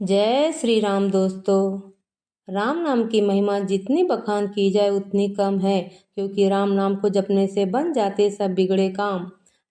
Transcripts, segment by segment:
जय श्री राम दोस्तों। राम नाम की महिमा जितनी बखान की जाए उतनी कम है, क्योंकि राम नाम को जपने से बन जाते सब बिगड़े काम।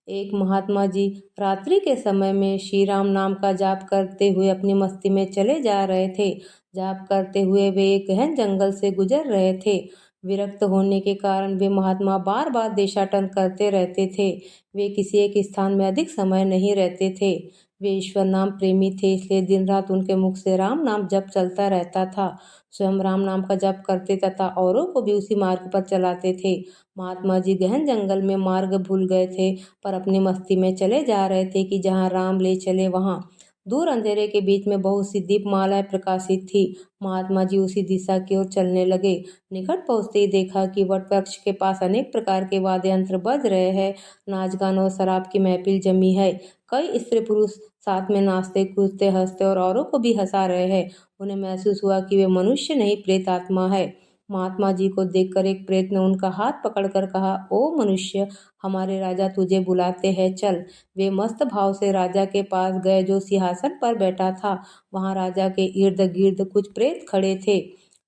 एक महात्मा जी रात्रि के समय में श्री राम नाम का जाप करते हुए अपनी मस्ती में चले जा रहे थे। जाप करते हुए वे एक गहन जंगल से गुजर रहे थे। विरक्त होने के कारण वे महात्मा बार बार देशाटन करते रहते थे। वे किसी एक स्थान में अधिक समय नहीं रहते थे। वे ईश्वर नाम प्रेमी थे, इसलिए दिन रात उनके मुख से राम नाम जप चलता रहता था। स्वयं राम नाम का जप करते तथा औरों को भी उसी मार्ग पर चलाते थे। महात्मा जी गहन जंगल में मार्ग भूल गए थे, पर अपनी मस्ती में चले जा रहे थे कि जहाँ राम ले चले वहाँ। दूर अंधेरे के बीच में बहुत सी दीपमालाएं प्रकाशित थी। महात्मा जी उसी दिशा की ओर चलने लगे। निकट पहुंचते ही देखा कि वट वृक्ष के पास अनेक प्रकार के वाद्य यंत्र बज रहे हैं। नाच गाना और शराब की महफिल जमी है। कई स्त्री पुरुष साथ में नाचते कूदते हंसते और औरों को भी हंसा रहे हैं। उन्हें महसूस हुआ कि वे मनुष्य नहीं प्रेत आत्मा है। महात्मा जी को देखकर एक प्रेत ने उनका हाथ पकड़कर कहा, ओ मनुष्य, हमारे राजा तुझे बुलाते हैं, चल। वे मस्त भाव से राजा के पास गए जो सिंहासन पर बैठा था। वहां राजा के इर्द गिर्द कुछ प्रेत खड़े थे।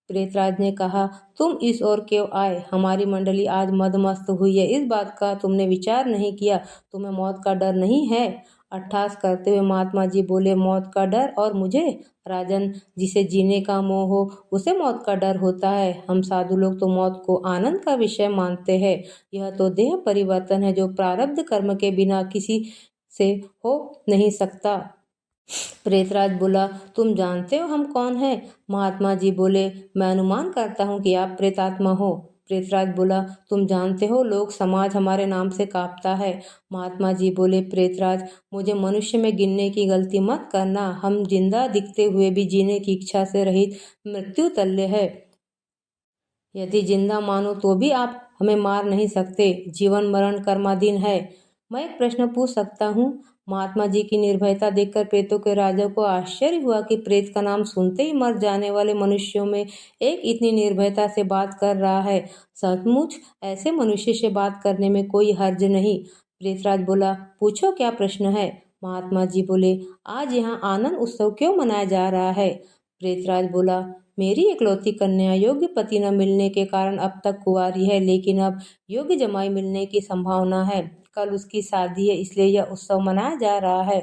प्रेतराज ने कहा, तुम इस ओर क्यों आए? हमारी मंडली आज मदमस्त हुई है, इस बात का तुमने विचार नहीं किया? तुम्हें मौत का डर नहीं है? अट्ठास करते हुए महात्मा जी बोले, मौत का डर और मुझे? राजन, जिसे जीने का मोह हो उसे मौत का डर होता है। हम साधु लोग तो मौत को आनंद का विषय मानते हैं। यह तो देह परिवर्तन है जो प्रारब्ध कर्म के बिना किसी से हो नहीं सकता। प्रेतराज बोला, तुम जानते हो हम कौन हैं? महात्मा जी बोले, मैं अनुमान करता हूँ कि आप प्रेतात्मा हो। प्रेतराज बोला, तुम जानते हो लोग समाज हमारे नाम से कांपता है। महात्मा जी बोले, प्रेतराज, मुझे मनुष्य में गिनने की गलती मत करना। हम जिंदा दिखते हुए भी जीने की इच्छा से रहित मृत्यु तल्य है। यदि जिंदा मानो तो भी आप हमें मार नहीं सकते। जीवन मरण कर्माधीन है। मैं एक प्रश्न पूछ सकता हूँ? महात्मा जी की निर्भयता देखकर प्रेतों के राजा को आश्चर्य हुआ कि प्रेत का नाम सुनते ही मर जाने वाले मनुष्यों में एक इतनी निर्भयता से बात कर रहा है। सचमुच ऐसे मनुष्य से बात करने में कोई हर्ज नहीं। प्रेतराज बोला, पूछो क्या प्रश्न है? महात्मा जी बोले, आज यहाँ आनंद उत्सव क्यों मनाया जा रहा है? प्रेतराज बोला, मेरी इकलौती कन्या योग्य पति न मिलने के कारण अब तक कुंवारी है, लेकिन अब योग्य जमाई मिलने की संभावना है। कल उसकी शादी है, इसलिए यह उत्सव मनाया जा रहा है।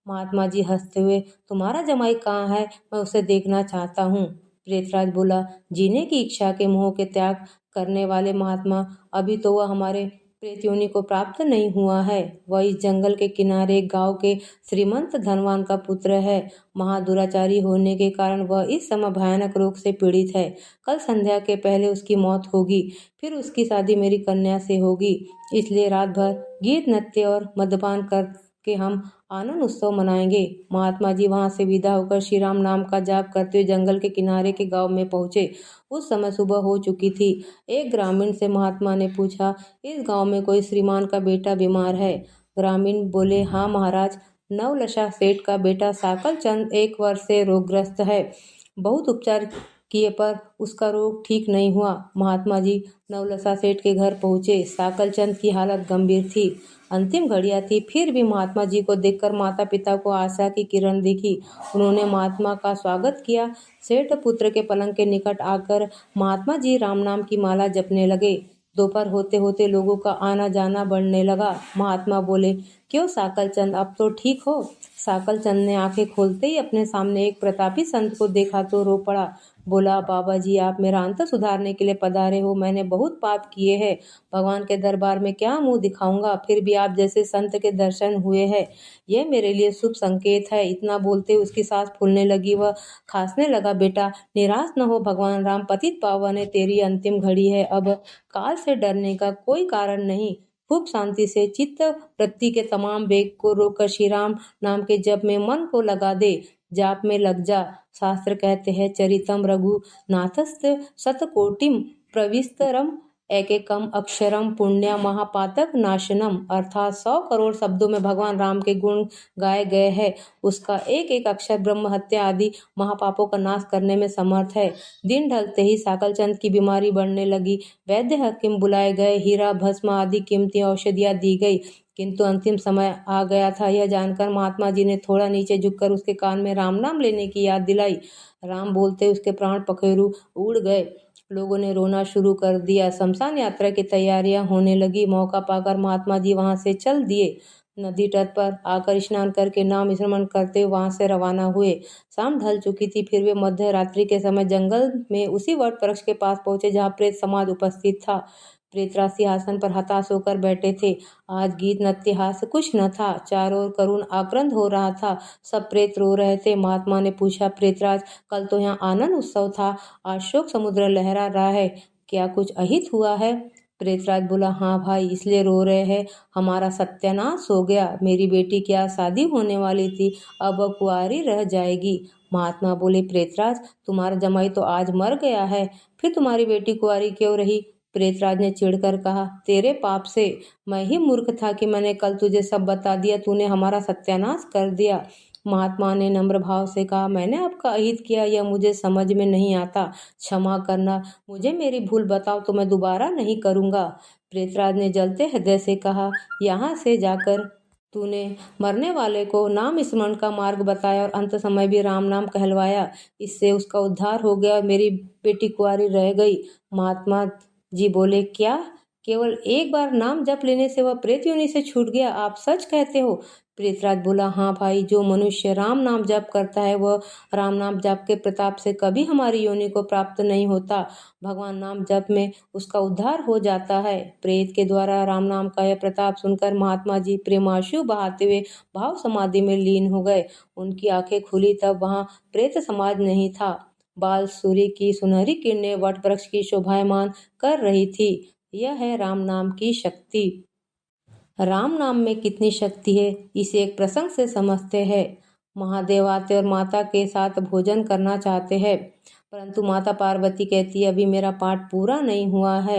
महात्मा जी हंसते हुए, तुम्हारा जमाई कहाँ है? मैं उसे देखना चाहता हूँ। प्रेतराज बोला, जीने की इच्छा के मोह के त्याग करने वाले महात्मा, अभी तो वह हमारे प्रेत योनि को प्राप्त नहीं हुआ है। वह इस जंगल के किनारे एक गांव के श्रीमंत धनवान का पुत्र है। महादुराचारी होने के कारण वह इस समय भयानक रोग से पीड़ित है। कल संध्या के पहले उसकी मौत होगी, फिर उसकी शादी मेरी कन्या से होगी। इसलिए रात भर गीत नृत्य और मद्यपान करके हम आनंद उत्सव मनाएंगे। महात्मा जी वहां से विदा होकर श्री राम नाम का जाप करते हुए जंगल के किनारे के गांव में पहुंचे। उस समय सुबह हो चुकी थी। एक ग्रामीण से महात्मा ने पूछा, इस गांव में कोई श्रीमान का बेटा बीमार है? ग्रामीण बोले, हाँ महाराज, नवलशा सेठ का बेटा साकल चंद 1 वर्ष से रोगग्रस्त है। बहुत उपचार किए पर उसका रोग ठीक नहीं हुआ। महात्मा जी नवलशा सेठ के घर पहुंचे। साकल चंद की हालत गंभीर थी। अंतिम घड़ियां थी, फिर भी महात्मा जी को देखकर माता पिता को आशा की किरण दिखी। उन्होंने महात्मा का स्वागत किया। सेठ पुत्र के पलंग के निकट आकर महात्मा जी राम नाम की माला जपने लगे। दोपहर होते होते लोगों का आना जाना बढ़ने लगा। महात्मा बोले, क्यों साकल चंद, अब तो ठीक हो? साकल चंद ने आंखें खोलते ही अपने सामने एक प्रतापी संत को देखा तो रो पड़ा। बोला, बाबा जी, आप मेरा अंत सुधारने के लिए पधारे हो। मैंने बहुत पाप किए हैं, भगवान के दरबार में क्या मुंह दिखाऊंगा? फिर भी आप जैसे संत के दर्शन हुए हैं, यह मेरे लिए शुभ संकेत है। इतना बोलते उसकी सांस फूलने लगी। वह खांसने लगा। बेटा, निराश न हो, भगवान राम पतित पावन है। तेरी अंतिम घड़ी है, अब काल से डरने का कोई कारण नहीं। खूब शांति से चित्त वृत्ति के तमाम वेग को रोककर श्री राम नाम के जप में मन को लगा दे। जाप में लग जा। शास्त्र कहते हैं, चरितम रघुनाथस्य शतकोटिम प्रविस्तरम एकैकम अक्षरम पुण्य महापातक नाशनम। अर्थात 100 करोड़ शब्दों में भगवान राम के गुण गाए गए हैं। उसका एक एक अक्षर ब्रह्म हत्या आदि महापापों का नाश करने में समर्थ है। दिन ढलते ही साकलचंद की बीमारी बढ़ने लगी। वैद्य हकीम बुलाए गए। हीरा भस्म आदि कीमती औषधियां दी गई। किंतु अंतिम समय आ गया था। यह जानकर महात्मा जी ने थोड़ा नीचे झुककर उसके कान में राम नाम लेने की याद दिलाई। राम बोलते उसके प्राण पखेरु उड़ गए। लोगों ने रोना शुरू कर दिया। शमशान यात्रा की तैयारियां होने लगी। मौका पाकर महात्मा जी वहां से चल दिए। नदी तट पर आकर स्नान करके नाम स्मरण करते हुए वहां से रवाना हुए। शाम ढल चुकी थी। फिर वे मध्य रात्रि के समय जंगल में उसी वट वृक्ष के पास पहुंचे जहां प्रेत समाज उपस्थित था। प्रेतराज सिंहासन पर हताश होकर बैठे थे। आज गीत नृत्य हास्य कुछ न था। चारों ओर करुण आक्रंद हो रहा था। सब प्रेत रो रहे थे। महात्मा ने पूछा, प्रेतराज, कल तो यहाँ आनंद उत्सव था, आज शोक समुद्र लहरा रहा है, क्या कुछ अहित हुआ है? प्रेतराज बोला, हाँ भाई, इसलिए रो रहे हैं, हमारा सत्यानाश हो गया। मेरी बेटी की आज शादी होने वाली थी, अब वह कुंवारी रह जाएगी। महात्मा बोले, प्रेतराज, तुम्हारा जमाई तो आज मर गया है, फिर तुम्हारी बेटी कुंवारी क्यों रही? प्रेतराज ने चिढ़कर कहा, तेरे पाप से। मैं ही मूर्ख था कि मैंने कल तुझे सब बता दिया, तूने हमारा सत्यानाश कर दिया। महात्मा ने नम्र भाव से कहा, मैंने आपका अहित किया, यह मुझे समझ में नहीं आता, क्षमा करना, मुझे मेरी भूल बताओ तो मैं दोबारा नहीं करूँगा। प्रेतराज ने जलते हृदय से कहा, यहाँ से जाकर तूने मरने वाले को नाम स्मरण का मार्ग बताया और अंत समय भी राम नाम कहलवाया, इससे उसका उद्धार हो गया और मेरी बेटी कुंवारी रह गई। महात्मा जी बोले, क्या केवल एक बार नाम जप लेने से वह प्रेत योनि से छूट गया? आप सच कहते हो? प्रेतराज बोला, हाँ भाई, जो मनुष्य राम नाम जप करता है वह राम नाम जप के प्रताप से कभी हमारी योनि को प्राप्त नहीं होता। भगवान नाम जप में उसका उद्धार हो जाता है। प्रेत के द्वारा राम नाम का यह प्रताप सुनकर महात्मा जी प्रेमाश्रु बहाते हुए भाव समाधि में लीन हो गए। उनकी आंखें खुली तब वहां प्रेत समाज नहीं था। बाल सूर्य की सुनहरी किरणें वट वृक्ष की शोभायमान कर रही थी। यह है राम नाम की शक्ति। राम नाम में कितनी शक्ति है, इसे एक प्रसंग से समझते हैं। महादेव आते और माता के साथ भोजन करना चाहते हैं, परंतु माता पार्वती कहती है, अभी मेरा पाठ पूरा नहीं हुआ है।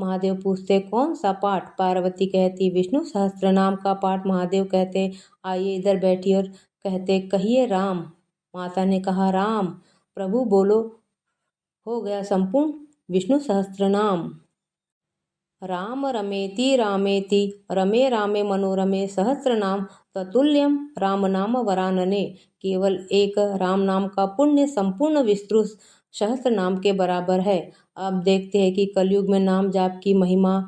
महादेव पूछते, कौन सा पाठ? पार्वती कहती, विष्णु सहस्त्र नाम का पाठ। महादेव कहते, आइए इधर बैठिए, और कहते, कहिए राम। माता ने कहा, राम। प्रभु बोलो, हो गया संपूर्ण विष्णु सहस्त्र नाम। राम रमेति रामेति रमे रामे मनोरमे सहस्रनाम ततुल्यम राम नाम वरानने। केवल एक राम नाम का पुण्य संपूर्ण विष्णु सहस्त्र नाम के बराबर है। अब देखते हैं कि कलयुग में नाम जाप की महिमा।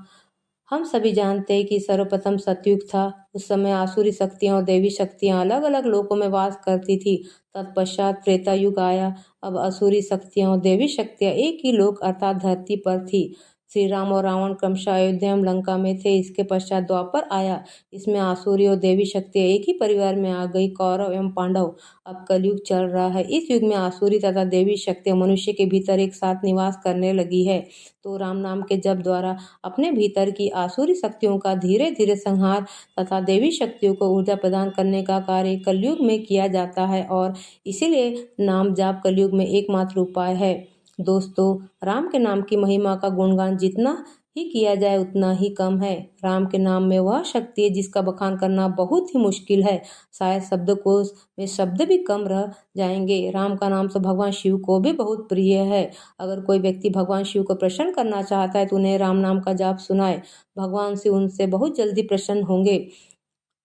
हम सभी जानते हैं कि सर्वप्रथम सतयुग था। उस समय आसुरी शक्तियां और देवी शक्तियां अलग अलग लोकों में वास करती थी। तत्पश्चात त्रेता युग आया। अब असुरी शक्तियां और देवी शक्तियां एक ही लोक अर्थात धरती पर थी। श्री राम और रावण क्रमशः अयोध्या एवं लंका में थे। इसके पश्चात द्वापर आया। इसमें आसुरी और देवी शक्तियां एक ही परिवार में आ गई, कौरव एवं पांडव। अब कलयुग चल रहा है। इस युग में आसुरी तथा देवी शक्तियां मनुष्य के भीतर एक साथ निवास करने लगी है। तो राम नाम के जप द्वारा अपने भीतर की आसुरी शक्तियों का धीरे धीरे संहार तथा देवी शक्तियों को ऊर्जा प्रदान करने का कार्य कलयुग में किया जाता है, और इसीलिए नाम जाप कलयुग में एकमात्र उपाय है। दोस्तों, राम के नाम की महिमा का गुणगान जितना ही किया जाए उतना ही कम है। राम के नाम में वह शक्ति है जिसका बखान करना बहुत ही मुश्किल है। शायद शब्दकोश में शब्द भी कम रह जाएंगे। राम का नाम तो भगवान शिव को भी बहुत प्रिय है। अगर कोई व्यक्ति भगवान शिव को प्रसन्न करना चाहता है तो उन्हें राम नाम का जाप सुनाए। भगवान शिव उनसे बहुत जल्दी प्रसन्न होंगे।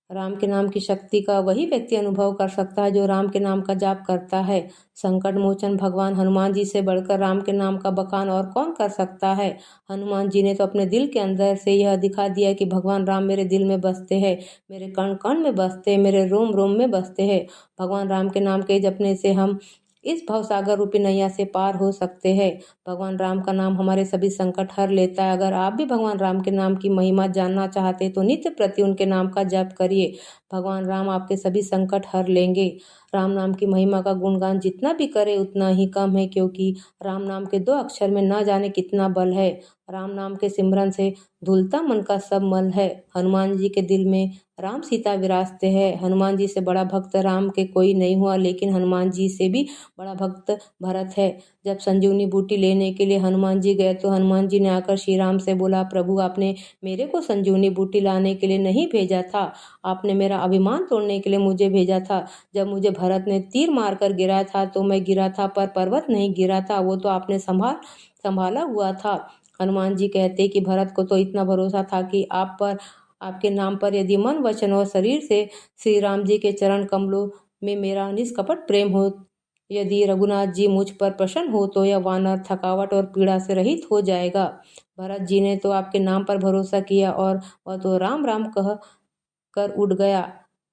राम के नाम की शक्ति का वही व्यक्ति अनुभव कर सकता है जो राम के नाम का जाप करता है। संकट मोचन भगवान हनुमान जी से बढ़कर राम के नाम का बखान और कौन कर सकता है। हनुमान जी ने तो अपने दिल के अंदर से यह दिखा दिया कि भगवान राम मेरे दिल में बसते हैं, मेरे कण कण में बसते हैं, मेरे रोम रोम में बसते हैं। भगवान राम के नाम के जपने से हम इस भवसागर रूपी नैया से पार हो सकते हैं। भगवान राम का नाम हमारे सभी संकट हर लेता है। अगर आप भी भगवान राम के नाम की महिमा जानना चाहते तो नित्य प्रति उनके नाम का जप करिए। भगवान राम आपके सभी संकट हर लेंगे। राम नाम की महिमा का गुणगान जितना भी करे उतना ही कम है, क्योंकि राम नाम के 2 अक्षर में न जाने कितना बल है। राम नाम के सिमरन से धुलता मन का सब मल है। हनुमान जी के दिल में राम सीता विराजते हैं। हनुमान जी से बड़ा भक्त राम के कोई नहीं हुआ, लेकिन हनुमान जी से भी बड़ा भक्त भरत है। जब संजीवनी बूटी लेने के लिए हनुमान जी गए तो हनुमान जी ने आकर श्री राम से बोला, प्रभु, आपने मेरे को संजीवनी बूटी लाने के लिए नहीं भेजा था, आपने मेरा अभिमान तोड़ने के लिए मुझे भेजा था। जब मुझे भरत ने तीर मारकर गिराया था तो मैं गिरा था, पर पर्वत नहीं गिरा था, वो तो आपने संभाला हुआ था। हनुमान जी कहते कि भरत को तो इतना भरोसा था कि आप पर आपके नाम पर यदि मन, वचन और शरीर से श्री राम जी के चरण कमलों में मेरा निष्कपट प्रेम हो, यदि रघुनाथ जी मुझ पर प्रसन्न हो तो यह वानर थकावट और पीड़ा से रहित हो जाएगा। भरत जी ने तो आपके नाम पर भरोसा किया और वह तो राम राम कह कर उड़ गया।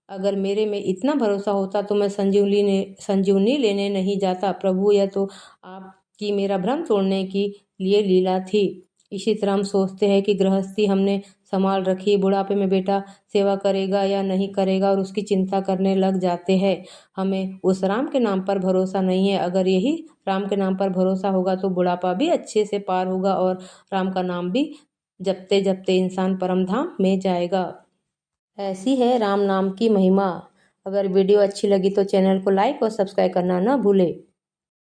अगर मेरे में इतना भरोसा होता तो मैं संजीवनी लेने नहीं जाता। प्रभु, यह तो आपकी मेरा भ्रम तोड़ने की लिए लीला थी। इसी तरह हम सोचते हैं कि गृहस्थी हमने संभाल रखी, बुढ़ापे में बेटा सेवा करेगा या नहीं करेगा और उसकी चिंता करने लग जाते हैं। हमें उस राम के नाम पर भरोसा नहीं है। अगर यही राम के नाम पर भरोसा होगा तो बुढ़ापा भी अच्छे से पार होगा और राम का नाम भी जपते जपते इंसान परम धाम में जाएगा। ऐसी है राम नाम की महिमा। अगर वीडियो अच्छी लगी तो चैनल को लाइक और सब्सक्राइब करना न भूले।